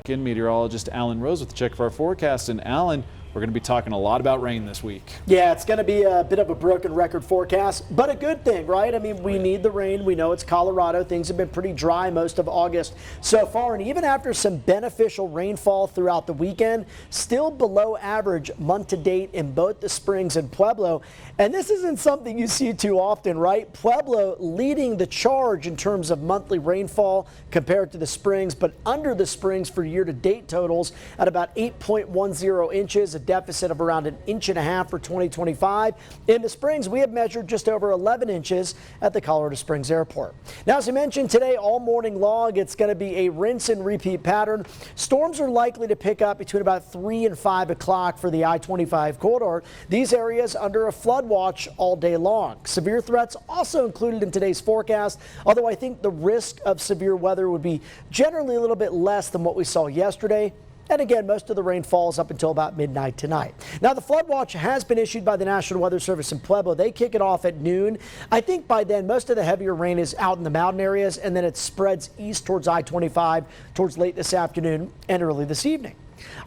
in meteorologist Alan Rose with a check of our forecast. And Alan, we're going to be talking a lot about rain this week. Yeah, it's going to be a bit of a broken record forecast, but a good thing, right? I mean, we need the rain. We know it's Colorado. Things have been pretty dry most of August so far, and even after some beneficial rainfall throughout the weekend, still below average month to date in both the Springs and Pueblo. And this isn't something you see too often, right? Pueblo leading the charge in terms of monthly rainfall compared to the Springs, but under the Springs for year-to-date totals at about 8.10 inches, a deficit of around 1.5 inches for 2025. In the Springs, we have measured just over 11 inches at the Colorado Springs Airport. Now, as I mentioned today, all morning long, it's going to be a rinse and repeat pattern. Storms are likely to pick up between about 3 and 5 o'clock for the I-25 corridor. These areas under a flood watch all day long. Severe threats also included in today's forecast, although I think the risk of severe weather would be generally a little bit less than what we saw yesterday. And again, most of the rain falls up until about midnight tonight. Now, the flood watch has been issued by the National Weather Service in Pueblo. They kick it off at noon. I think by then, most of the heavier rain is out in the mountain areas, and then it spreads east towards I-25 towards late this afternoon and early this evening.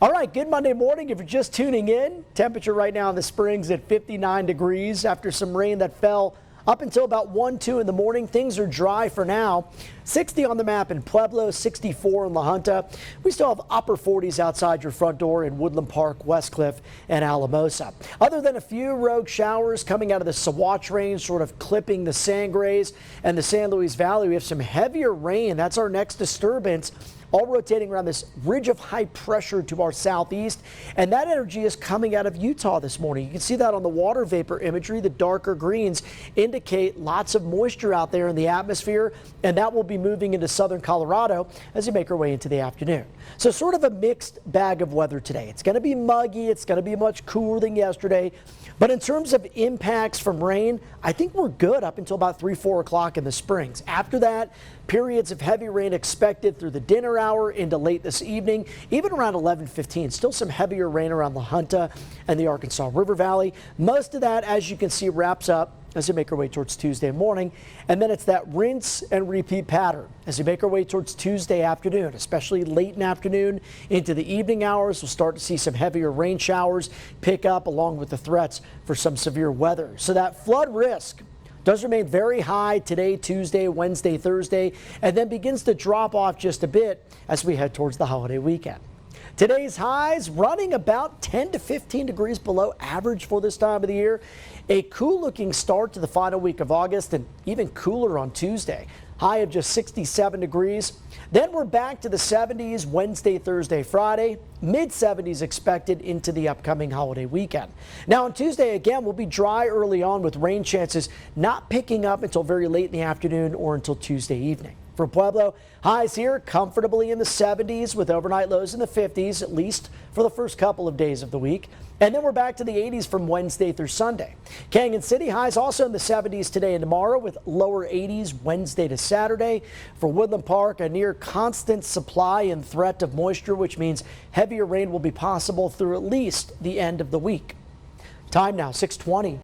All right, good Monday morning. If you're just tuning in, temperature right now in the Springs at 59 degrees after some rain that fell up until about 1, 2 in the morning. Things are dry for now. 60 on the map in Pueblo, 64 in La Junta. We still have upper 40s outside your front door in Woodland Park, Westcliff, and Alamosa. Other than a few rogue showers coming out of the Saguache Range, sort of clipping the San Grays and the San Luis Valley, we have some heavier rain. That's our next disturbance, all rotating around this ridge of high pressure to our southeast. And that energy is coming out of Utah this morning. You can see that on the water vapor imagery. The darker greens indicate lots of moisture out there in the atmosphere, and that will be moving into southern Colorado as we make our way into the afternoon. So sort of a mixed bag of weather today. It's going to be muggy. It's going to be much cooler than yesterday. But in terms of impacts from rain, I think we're good up until about 3, 4 o'clock in the Springs. After that, periods of heavy rain expected through the dinner hour into late this evening, even around 11:15. Still some heavier rain around La Junta and the Arkansas River Valley. Most of that, as you can see, wraps up as we make our way towards Tuesday morning. And then it's that rinse and repeat pattern as we make our way towards Tuesday afternoon, especially late in the afternoon into the evening hours. We'll start to see some heavier rain showers pick up along with the threats for some severe weather. So that flood risk does remain very high today, Tuesday, Wednesday, Thursday, and then begins to drop off just a bit as we head towards the holiday weekend. Today's highs running about 10 to 15 degrees below average for this time of the year. A cool looking start to the final week of August, and even cooler on Tuesday. High of just 67 degrees. Then we're back to the 70s Wednesday, Thursday, Friday. Mid-70s expected into the upcoming holiday weekend. Now on Tuesday, again, we'll be dry early on with rain chances not picking up until very late in the afternoon or until Tuesday evening. For Pueblo, highs here comfortably in the 70s with overnight lows in the 50s, at least for the first couple of days of the week. And then we're back to the 80s from Wednesday through Sunday. Canyon City highs also in the 70s today and tomorrow with lower 80s Wednesday to Saturday. For Woodland Park, a near constant supply and threat of moisture, which means heavier rain will be possible through at least the end of the week. Time now, 6:20.